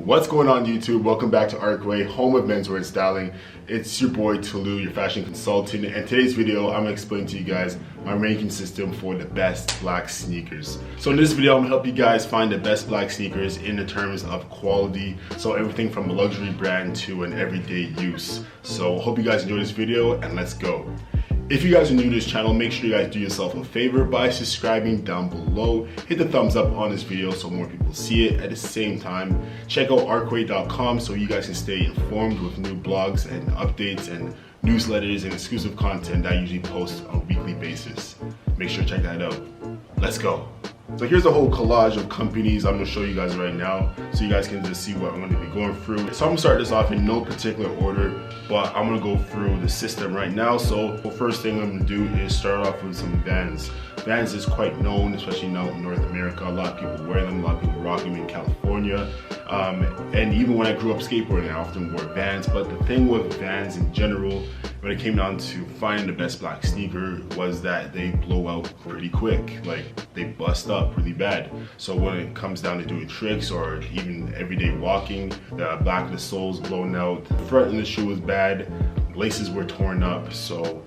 What's going on YouTube? Welcome back to Arcway, home of menswear and styling. It's your boy Tolu, your fashion consultant, and today's video I'm gonna explain to you guys my ranking system for the best black sneakers. So in this video I'm gonna help you guys find the best black sneakers in the terms of quality, so everything from a luxury brand to an everyday use. So hope you guys enjoy this video and let's go. If you guys are new to this channel, make sure you guys do yourself a favor by subscribing down below. Hit the thumbs up on this video so more people see it. At the same time, check out arcway.com so you guys can stay informed with new blogs and updates and newsletters and exclusive content that I usually post on a weekly basis. Make sure to check that out. Let's go. So here's a whole collage of companies I'm gonna show you guys right now so you guys can just see what I'm gonna be going through. So I'm gonna start this off in no particular order, but I'm gonna go through the system right now. So the first thing I'm gonna do is start off with some Vans. Vans is quite known, especially now in North America. A lot of people wear them, a lot of people rock them in California. And even when I grew up skateboarding, I often wore Vans. But the thing with Vans in general, when it came down to finding the best black sneaker, was that they blow out pretty quick. Like, they bust up really bad. So when it comes down to doing tricks or even everyday walking, the back of the sole's blown out, the front of the shoe was bad, laces were torn up. So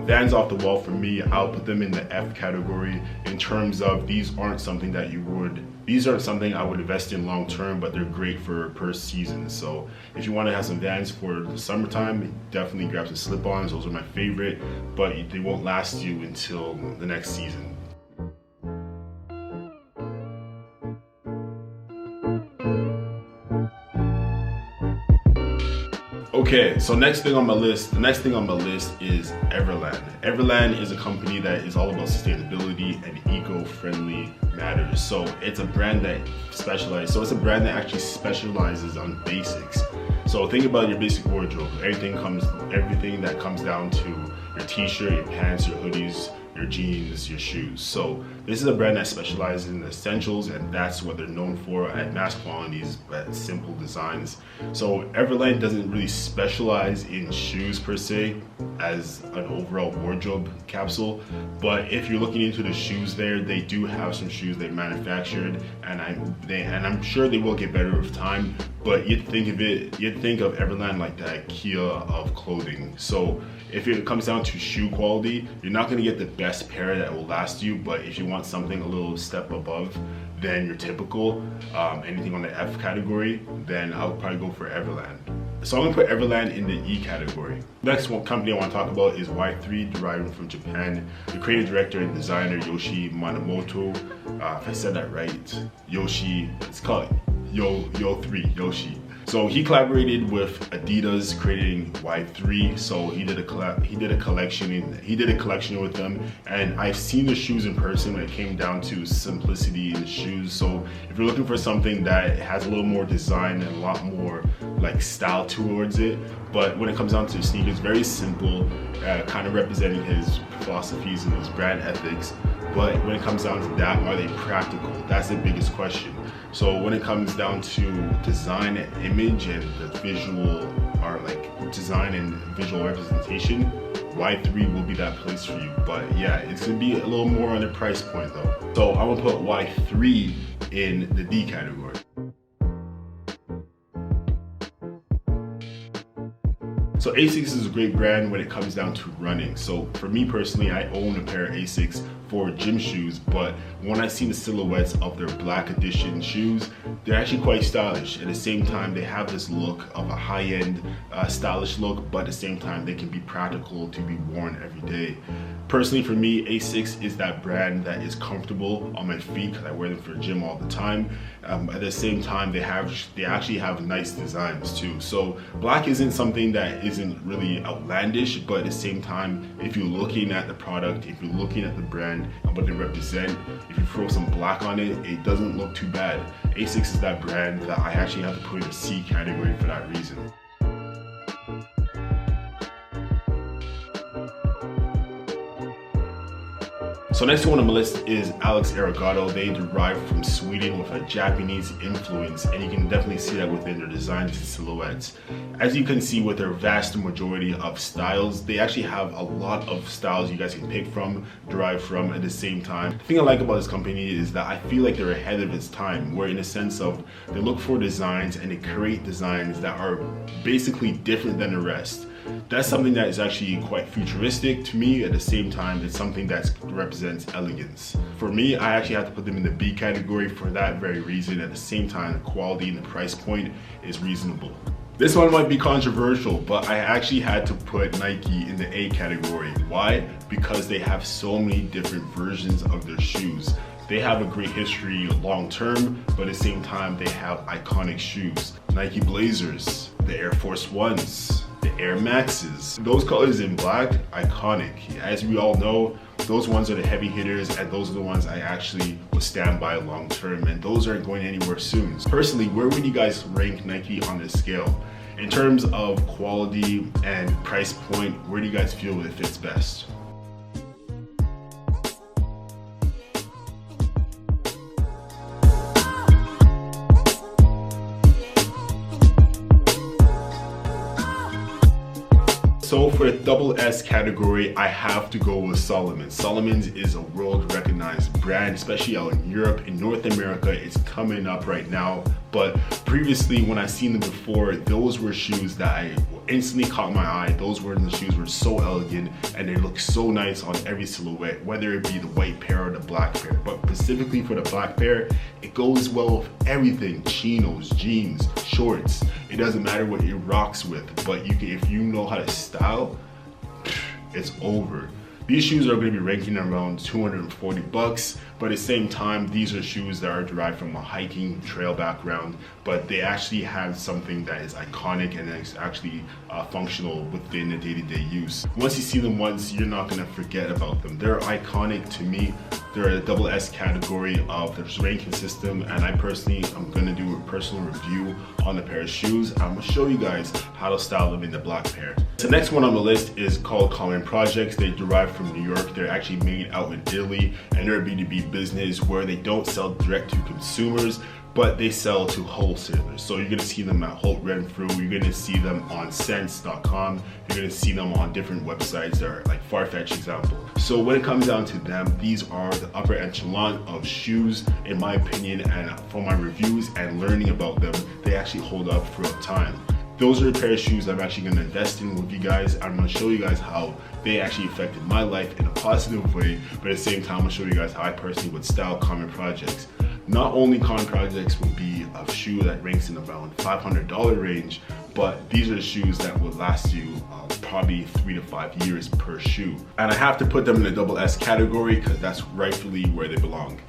Vans off the wall for me. I'll put them in the F category in terms of these aren't something I would invest in long term, but they're great for per season. So if you want to have some Vans for the summertime, definitely grab some slip-ons. Those are my favorite, but they won't last you until the next season. Okay, so the next thing on my list is Everlane. Everlane is a company that is all about sustainability and eco-friendly matters. So it's a brand that actually specializes on basics. So think about your basic wardrobe. Everything that comes down to your t-shirt, your pants, your hoodies, your jeans, your shoes. So this is a brand that specializes in the essentials, and that's what they're known for, at mass quantities but simple designs. So Everlane doesn't really specialize in shoes per se as an overall wardrobe capsule, but if you're looking into the shoes there, they do have some shoes they manufactured, and I'm sure they will get better with time. But you'd think of Everlane like the IKEA of clothing. So if it comes down to shoe quality, you're not gonna get the best pair that will last you, but if you want something a little step above than your typical, anything on the F category, then I'll probably go for Everlane. So I'm gonna put Everlane in the E category. Next one company I wanna talk about is Y3, deriving from Japan. The creative director and designer, Yoshi Minamoto, if I said that right, it's called Yoshi. So he collaborated with Adidas, creating Y3. So he did a collection with them, and I've seen the shoes in person when it came down to simplicity in the shoes. So if you're looking for something that has a little more design and a lot more like style towards it, but when it comes down to the sneakers, very simple, kind of representing his philosophies and his brand ethics. But when it comes down to that, are they practical? That's the biggest question. So when it comes down to design and image and the visual, or like design and visual representation, Y3 will be that place for you. But yeah, it's gonna be a little more on the price point though. So I'm gonna put Y3 in the D category. So Asics is a great brand when it comes down to running. So for me personally, I own a pair of Asics for gym shoes, but when I see the silhouettes of their black edition shoes, they're actually quite stylish. At the same time, they have this look of a high-end stylish look, but at the same time, they can be practical to be worn every day. Personally, for me, Asics is that brand that is comfortable on my feet because I wear them for gym all the time. At the same time, they actually have nice designs too. So black isn't something that isn't really outlandish, but at the same time, if you're looking at the product, if you're looking at the brand and what they represent, if you throw some black on it, it doesn't look too bad. Asics is that brand that I actually have to put in the C category for that reason. So So next one on my list is Arigato. They derive from Sweden with a Japanese influence, and you can definitely see that within their designs and silhouettes. As you can see with their vast majority of styles, they actually have a lot of styles you guys can pick from, derive from at the same time. The thing I like about this company is that I feel like they're ahead of its time, where in a sense of they look for designs and they create designs that are basically different than the rest. That's something that is actually quite futuristic to me. At the same time, it's something that represents elegance. For me, I actually have to put them in the B category for that very reason. At the same time, the quality and the price point is reasonable. This one might be controversial, but I actually had to put Nike in the A category. Why? Because they have so many different versions of their shoes. They have a great history long term, but at the same time, they have iconic shoes. Nike Blazers, the Air Force Ones, the Air Maxes. Those colors in black, iconic. As we all know, those ones are the heavy hitters, and those are the ones I actually will stand by long term, and those aren't going anywhere soon. Personally, where would you guys rank Nike on this scale? In terms of quality and price point, where do you guys feel it fits best? So for the double S category, I have to go with Salomon. Salomon is a world recognized brand, especially out in Europe. In North America, it's coming up right now. But previously, when I seen them before, those were shoes that I instantly caught my eye. Those were the shoes were so elegant and they look so nice on every silhouette, whether it be the white pair or the black pair. But specifically for the black pair, it goes well with everything: chinos, jeans, shorts. It doesn't matter what it rocks with, but you can, if you know how to style, it's over. These shoes are going to be ranking around 240 bucks, but at the same time, these are shoes that are derived from a hiking trail background, but they actually have something that is iconic and is actually functional within the day-to-day use. Once you see them once, you're not going to forget about them. They're iconic to me. They're a double S category of the ranking system, and I personally am going to do a personal review on the pair of shoes. I'm going to show you guys how to style them in the black pair. The next one on the list is called Common Projects. They derive from New York. They're actually made out in Italy, and they're a B2B business where they don't sell direct to consumers, but they sell to wholesalers. So you're gonna see them at Holt Renfrew, you're gonna see them on Sense.com, you're gonna see them on different websites that are like Farfetch example. So when it comes down to them, these are the upper echelon of shoes, in my opinion, and from my reviews and learning about them, they actually hold up throughout time. Those are a pair of shoes I'm actually going to invest in with you guys. I'm going to show you guys how they actually affected my life in a positive way, but at the same time, I'm going to show you guys how I personally would style Common Projects. Not only Common Projects will be a shoe that ranks in around $500 range, but these are shoes that will last you probably 3 to 5 years per shoe. And I have to put them in the double S category because that's rightfully where they belong.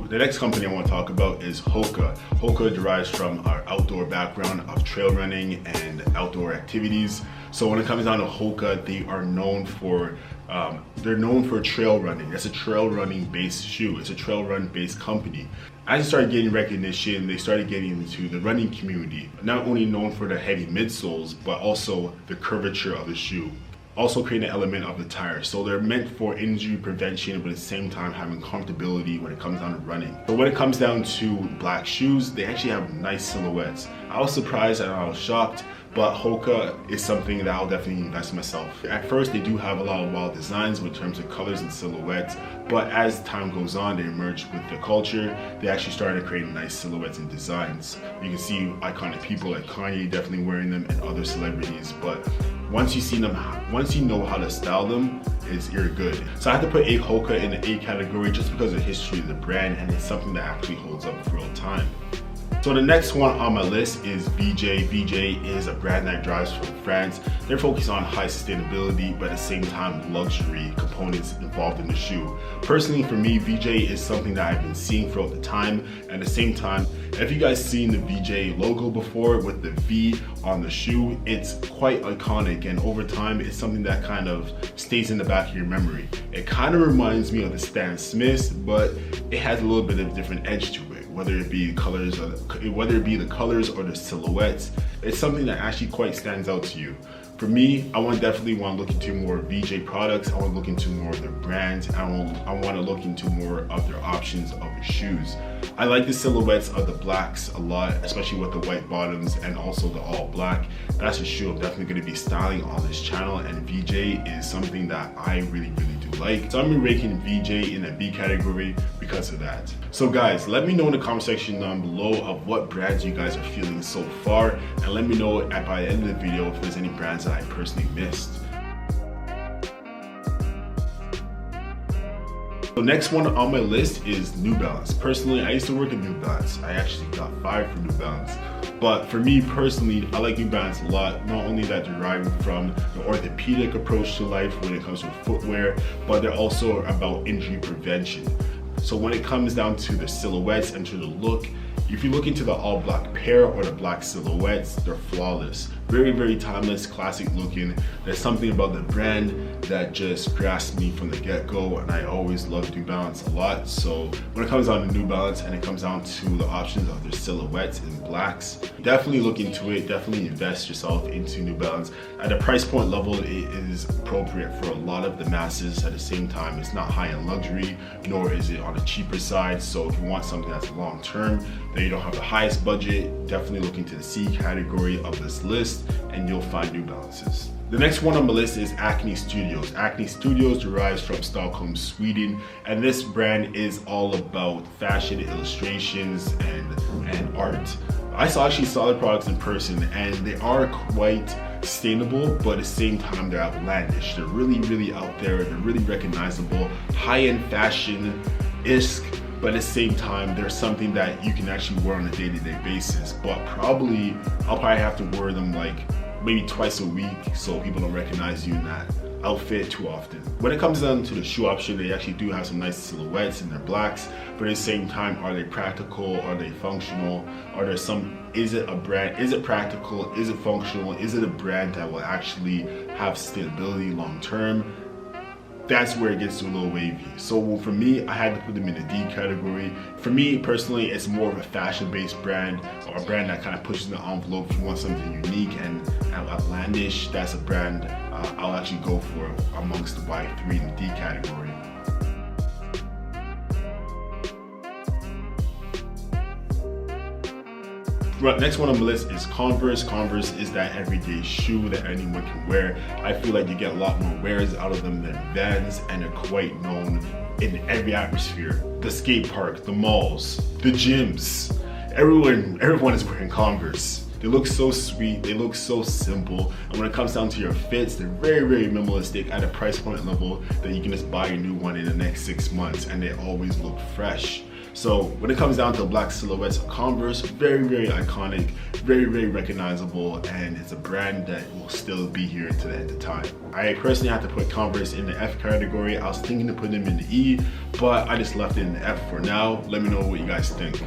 The next company I want to talk about is Hoka. Hoka derives from our outdoor background of trail running and outdoor activities. So when it comes down to Hoka, they are known for trail running. It's a trail running based shoe. It's a trail run based company. As they started getting recognition, they started getting into the running community. Not only known for the heavy midsoles, but also the curvature of the shoe. Also creating an element of the tire. So they're meant for injury prevention, but at the same time having comfortability when it comes down to running. But when it comes down to black shoes, they actually have nice silhouettes. I was surprised and I was shocked, but Hoka is something that I'll definitely invest in myself. At first, they do have a lot of wild designs in terms of colors and silhouettes, but as time goes on, they emerge with the culture. They actually started creating nice silhouettes and designs. You can see iconic people like Kanye definitely wearing them and other celebrities, but once you see them, once you know how to style them, you're good. So I have to put Hoka in the A category just because of the history of the brand, and it's something that actually holds up for real time. So the next one on my list is VJ. VJ is a brand that drives from France. They're focused on high sustainability, but at the same time, luxury components involved in the shoe. Personally, for me, VJ is something that I've been seeing throughout the time. And at the same time, if you guys seen the VJ logo before with the V on the shoe, it's quite iconic. And over time, it's something that kind of stays in the back of your memory. It kind of reminds me of the Stan Smiths, but it has a little bit of a different edge to it. Whether it be the colors or the silhouettes, it's something that actually quite stands out to you. For me, I definitely want to look into more VJ products. I want to look into more of their brands. I want to look into more of their options of their shoes. I like the silhouettes of the blacks a lot, especially with the white bottoms and also the all black. That's a shoe I'm definitely going to be styling on this channel, and VJ is something that I really do like. So I'm ranking VJ in a B category because of that. So guys, let me know in the comment section down below of what brands you guys are feeling so far, and let me know by the end of the video if there's any brands that I personally missed. The next one on my list is New Balance. Personally, I used to work at New Balance. I actually got fired from New Balance. But for me personally, I like New Balance a lot. Not only that they're deriving from the orthopedic approach to life when it comes to footwear, but they're also about injury prevention. So when it comes down to the silhouettes and to the look, if you look into the all black pair or the black silhouettes, they're flawless. Very timeless, classic looking. There's something about the brand that just grasped me from the get-go, and I always loved New Balance a lot. So when it comes down to New Balance and it comes down to the options of their silhouettes in blacks, definitely look into it. Definitely invest yourself into New Balance. At a price point level, it is appropriate for a lot of the masses. At the same time, it's not high-end luxury, nor is it on the cheaper side. So if you want something that's long-term, that you don't have the highest budget, definitely look into the C category of this list and you'll find New Balances. The next one on the list is Acne Studios. Acne Studios derives from Stockholm, Sweden, and this brand is all about fashion illustrations and art. I actually saw the products in person, and they are quite sustainable, but at the same time they're outlandish. They're really out there. They're really recognizable, high-end fashion-ish, but at the same time, there's something that you can actually wear on a day-to-day basis. But I'll probably have to wear them like maybe twice a week so people don't recognize you in that outfit too often. When it comes down to the shoe option, they actually do have some nice silhouettes in their blacks, but at the same time, are they practical? Are they functional? Is it a brand? Is it practical? Is it functional? Is it a brand that will actually have sustainability long term? That's where it gets a little wavy. So for me, I had to put them in the D category. For me personally, it's more of a fashion-based brand, or a brand that kind of pushes the envelope. If you want something unique and outlandish, that's a brand I'll actually go for amongst the Y3 and D category. Right, next one on the list is Converse. Converse is that everyday shoe that anyone can wear. I feel like you get a lot more wears out of them than Vans, and they're quite known in every atmosphere. The skate park, the malls, the gyms. Everyone is wearing Converse. They look so sweet, they look so simple, and when it comes down to your fits, they're very minimalistic at a price point level that you can just buy a new one in the next 6 months, and they always look fresh. So when it comes down to black silhouettes of Converse, very iconic, very recognizable, and it's a brand that will still be here to the end of time. I personally had to put Converse in the F category. I was thinking to put them in the E, but I just left it in the F for now. Let me know what you guys think.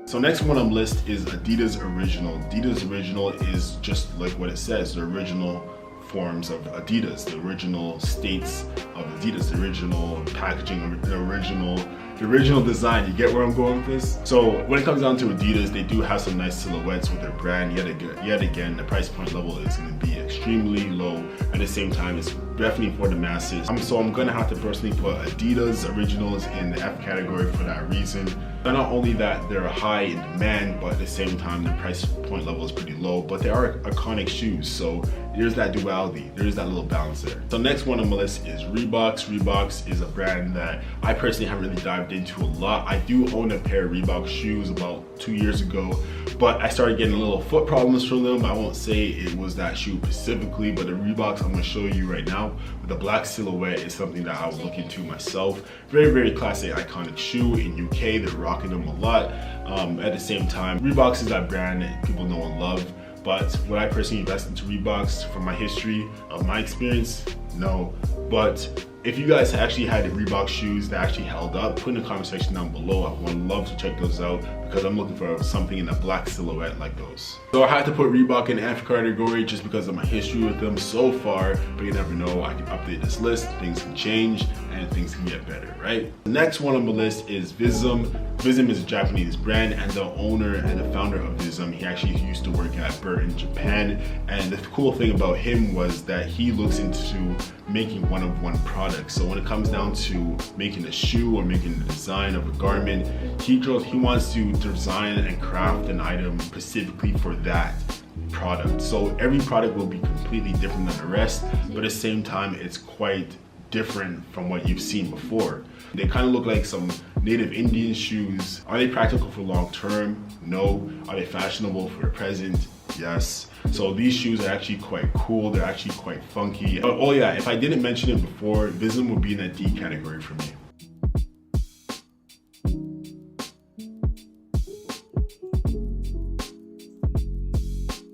So next one on the list is Adidas Original. Adidas Original is just like what it says, the original forms of Adidas, the original states of Adidas, the original packaging, the original design. You get where I'm going with this? So when it comes down to Adidas, they do have some nice silhouettes with their brand. Yet again, the price point level is going to be extremely low. At the same time, it's definitely for the masses. So I'm going to have to personally put Adidas Originals in the F category for that reason. But not only that they're high in demand, but at the same time, the price point level is pretty low, but they are iconic shoes. So there's that duality, there's that little balance there. So next one on my list is Reebok. Reebok is a brand that I personally haven't really dived into a lot. I do own a pair of Reebok shoes about 2 years ago, but I started getting a little foot problems from them. I won't say it was that shoe specifically, but the Reeboks I'm gonna show you right now with the black silhouette is something that I would look into myself. Very classic, iconic shoe. In UK, they're rocking them a lot. At the same time, Reebok is that brand that people know and love. But would I personally invest into Reeboks from my history, of my experience? No. But if you guys actually had Reebok shoes that actually held up, put in the comment section down below. I would love to check those out because I'm looking for something in a black silhouette like those. So I had to put Reebok in F category just because of my history with them so far, but you never know, I can update this list, things can change, and things can get better, right? The next one on the list is Visvim. Visvim is a Japanese brand, and the owner and the founder of Visvim, he actually used to work at Burt in Japan, and the cool thing about him was that he looks into making one-of-one products. So when it comes down to making a shoe or making the design of a garment, he wants to design and craft an item specifically for that product. So every product will be completely different than the rest, but at the same time, it's quite different from what you've seen before. They kind of look like some native Indian shoes. Are they practical for long term? No. Are they fashionable for the present? Yes. So these shoes are actually quite cool. They're actually quite funky. Oh yeah, if I didn't mention it before, Visvim would be in that D category for me.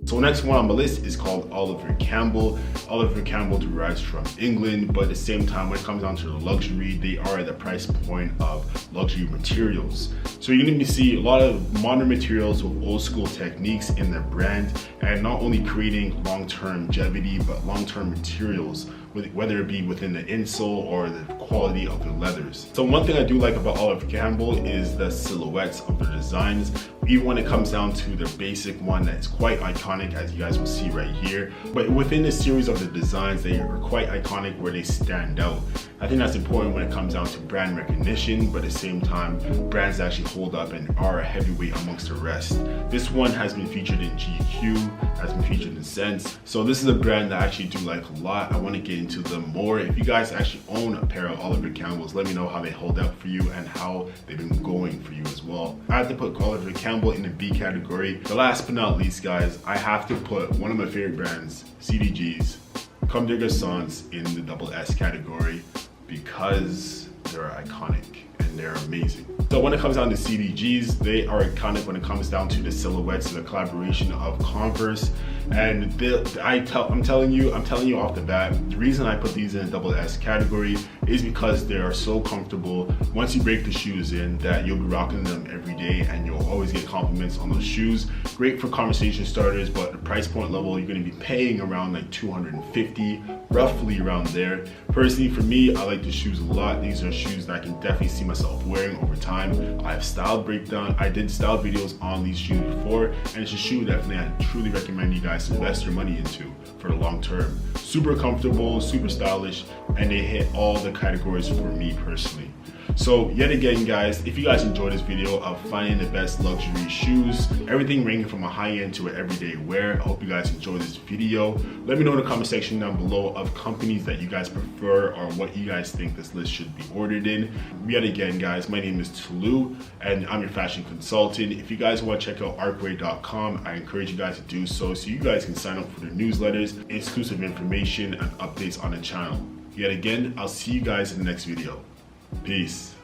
So next one on the list is called Oliver Campbell. Oliver Campbell derives from England, but at the same time, when it comes down to the luxury, they are at the price point of luxury materials. So you're gonna see a lot of modern materials with old school techniques in their brand, and not only creating long-term longevity, but long-term materials, whether it be within the insole or the quality of the leathers. So one thing I do like about Oliver Campbell is the silhouettes of the designs, even when it comes down to the basic one that's quite iconic, as you guys will see right here. But within the series of the designs, they are quite iconic where they stand out. I think that's important when it comes down to brand recognition, but at the same time, brands actually hold up and are a heavyweight amongst the rest. This one has been featured in GQ, has been featured in Sense. So this is a brand that I actually do like a lot. I want to get into them more. If you guys actually own a pair of Oliver Campbells, let me know how they hold up for you and how they've been going for you as well. I have to put Oliver Campbell in the B category. The last but not least, guys, I have to put one of my favorite brands, CDGs, Comme des Garçons, in the double S category because they're iconic and they're amazing. So when it comes down to CDGs, they are iconic when it comes down to the silhouettes and the collaboration of Converse. And I'm telling you off the bat, the reason I put these in a double S category is because they are so comfortable. Once you break the shoes in, that you'll be rocking them every day and you'll always get compliments on those shoes. Great for conversation starters, but the price point level, you're gonna be paying around like $250, roughly around there. Personally, for me, I like the shoes a lot. These are shoes that I can definitely see myself wearing over time. I have style breakdown. I did style videos on these shoes before, and it's a shoe definitely I truly recommend you guys to invest your money into for the long term. Super comfortable, super stylish, and they hit all the categories for me personally. So yet again, guys, if you guys enjoyed this video of finding the best luxury shoes, everything ranging from a high-end to an everyday wear, I hope you guys enjoyed this video. Let me know in the comment section down below of companies that you guys prefer or what you guys think this list should be ordered in. Yet again, guys, my name is Tolu and I'm your fashion consultant. If you guys want to check out arcway.com, I encourage you guys to do so you guys can sign up for the newsletters, exclusive information, and updates on the channel. Yet again, I'll see you guys in the next video. Peace.